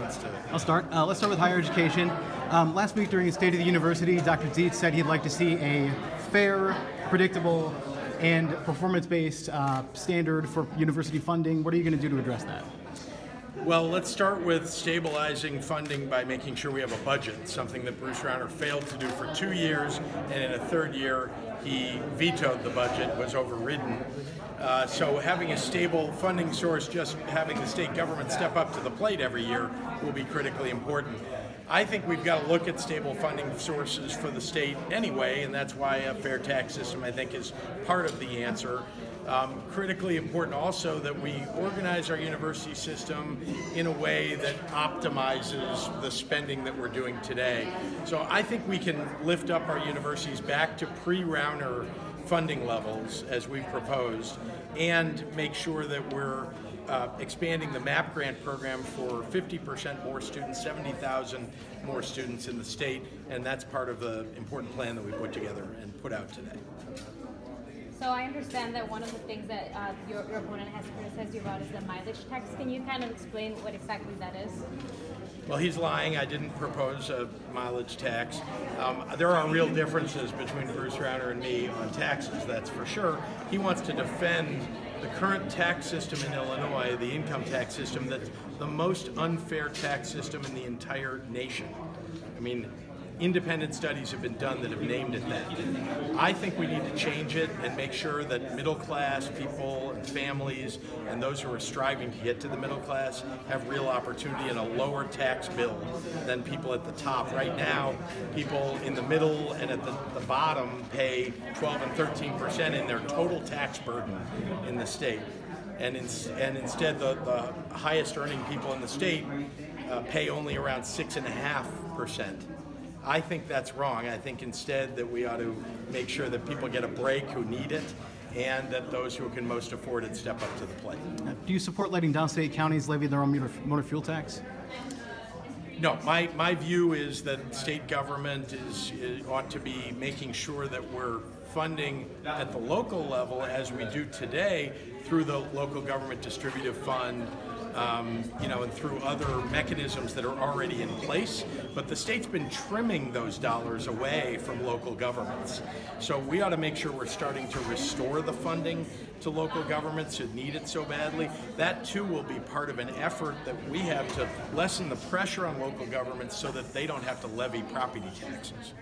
wants to? I'll start. Let's start with higher education. Last week during the State of the University, Dr. Dietz said he'd like to see a fair, predictable, and performance-based standard for university funding. What are you going to do to address that? Well, let's start with stabilizing funding by making sure we have a budget, something that Bruce Rauner failed to do for 2 years, and in a third year he vetoed the budget, was overridden. So having a stable funding source, just having the state government step up to the plate every year will be critically important. I think we've got to look at stable funding sources for the state anyway, and that's why a fair tax system, I think, is part of the answer. Critically important also that we organize our university system in a way that optimizes the spending that we're doing today. So I think we can lift up our universities back to pre-Rauner funding levels as we've proposed, and make sure that we're expanding the MAP grant program for 50% more students, 70,000 more students in the state, and that's part of the important plan that we put together and put out today. So I understand that one of the things that your opponent has criticized you about is the mileage tax. Can you kind of explain what exactly that is? Well, he's lying. I didn't propose a mileage tax. There are real differences between Bruce Rauner and me on taxes, that's for sure. He wants to defend the current tax system in Illinois, the income tax system, that's the most unfair tax system in the entire nation. I mean, independent studies have been done that have named it that. I think we need to change it and make sure that middle class people and families and those who are striving to get to the middle class have real opportunity and a lower tax bill than people at the top. Right now, people in the middle and at the bottom pay 12 and 13% in their total tax burden in the state. And instead, the highest earning people in the state pay only around 6.5%. I think that's wrong. I think instead that we ought to make sure that people get a break who need it, and that those who can most afford it step up to the plate. Do you support letting downstate counties levy their own motor fuel tax? No, my view is that state government ought to be making sure that we're funding at the local level, as we do today, through the local government distributive fund, and through other mechanisms that are already in place. But the state's been trimming those dollars away from local governments. So we ought to make sure we're starting to restore the funding to local governments who need it so badly. That too will be part of an effort that we have to lessen the pressure on local governments so that they don't have to levy property taxes.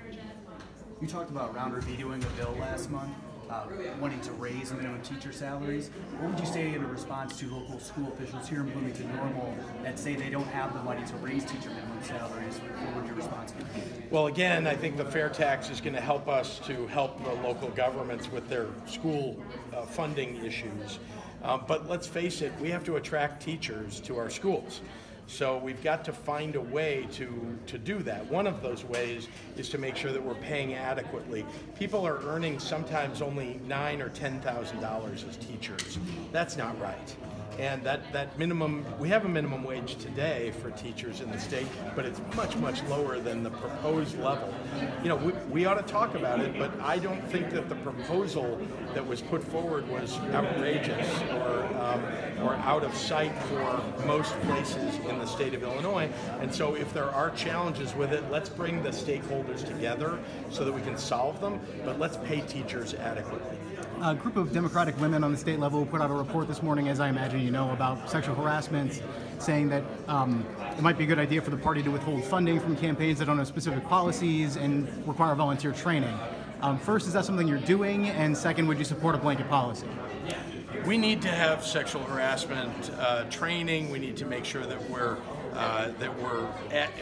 You talked about Rauner vetoing a bill last month, wanting to raise minimum teacher salaries. What would you say in response to local school officials here in Bloomington Normal that say they don't have the money to raise teacher minimum salaries? What would your response be? Well, again, I think the fair tax is going to help us to help the local governments with their school funding issues. But let's face it, we have to attract teachers to our schools. So we've got to find a way to do that. One of those ways is to make sure that we're paying adequately. People are earning sometimes only $9,000 or $10,000 as teachers. That's not right. And that minimum, we have a minimum wage today for teachers in the state, but it's much, much lower than the proposed level. You know, we ought to talk about it, but I don't think that the proposal that was put forward was outrageous or out of sight for most places in the state of Illinois. And so if there are challenges with it, let's bring the stakeholders together so that we can solve them, but let's pay teachers adequately. A group of Democratic women on the state level put out a report this morning, as I imagine you know, about sexual harassment, saying that it might be a good idea for the party to withhold funding from campaigns that don't have specific policies and require volunteer training. First, is that something you're doing? And second, would you support a blanket policy? We need to have sexual harassment training. We need to make sure that we're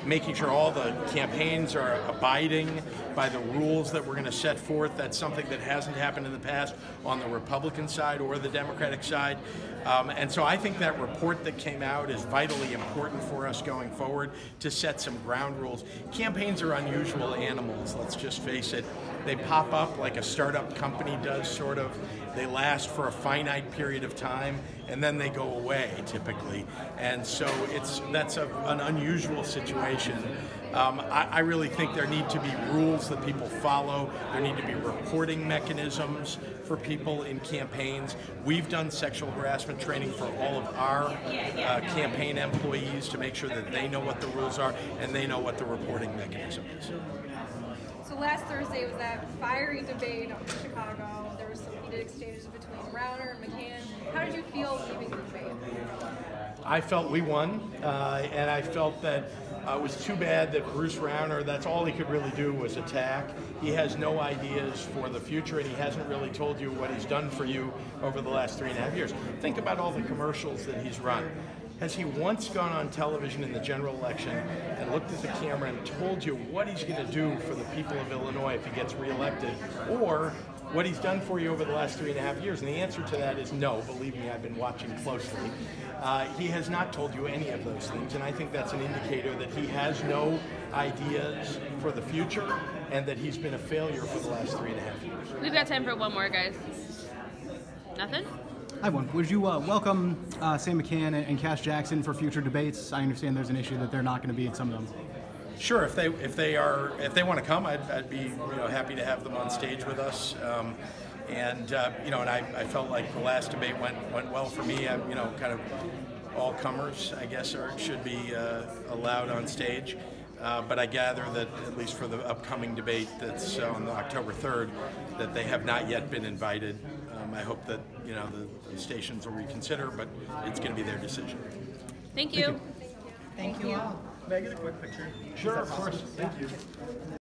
making sure all the campaigns are abiding by the rules that we're going to set forth. That's something that hasn't happened in the past on the Republican side or the Democratic side. And so I think that report that came out is vitally important for us going forward to set some ground rules. Campaigns are unusual animals, let's just face it. They pop up like a startup company does, sort of, They last for a finite period of time, and then they go away typically. And so that's an unusual situation. I really think there need to be rules that people follow. There need to be reporting mechanisms for people in campaigns. We've done sexual harassment training for all of our campaign employees to make sure that they know what the rules are and they know what the reporting mechanism is. So last Thursday was that fiery debate up in Chicago. There was some heated exchanges between Rauner and McCann. How did you feel leaving the debate? I felt we won, and I felt that it was too bad that Bruce Rauner, that's all he could really do was attack. He has no ideas for the future, and he hasn't really told you what he's done for you over the last 3.5 years. Think about all the commercials that he's run. Has he once gone on television in the general election and looked at the camera and told you what he's going to do for the people of Illinois if he gets reelected, or what he's done for you over the last 3.5 years? And the answer to that is no. Believe me, I've been watching closely. He has not told you any of those things, and I think that's an indicator that he has no ideas for the future and that he's been a failure for the last 3.5 years. We've got time for one more, guys. Nothing? I have one. Would you welcome Sam McCann and Cash Jackson for future debates? I understand there's an issue that they're not going to be at some of them. Sure, if they want to come, I'd be happy to have them on stage with us. And I felt like the last debate went well for me. Kind of all comers, I guess, should be allowed on stage. But I gather that at least for the upcoming debate that's on October 3rd, that they have not yet been invited. I hope that the stations will reconsider, but it's going to be their decision. Thank you. Thank you all. May I get a quick picture? Sure, of course. Thank you.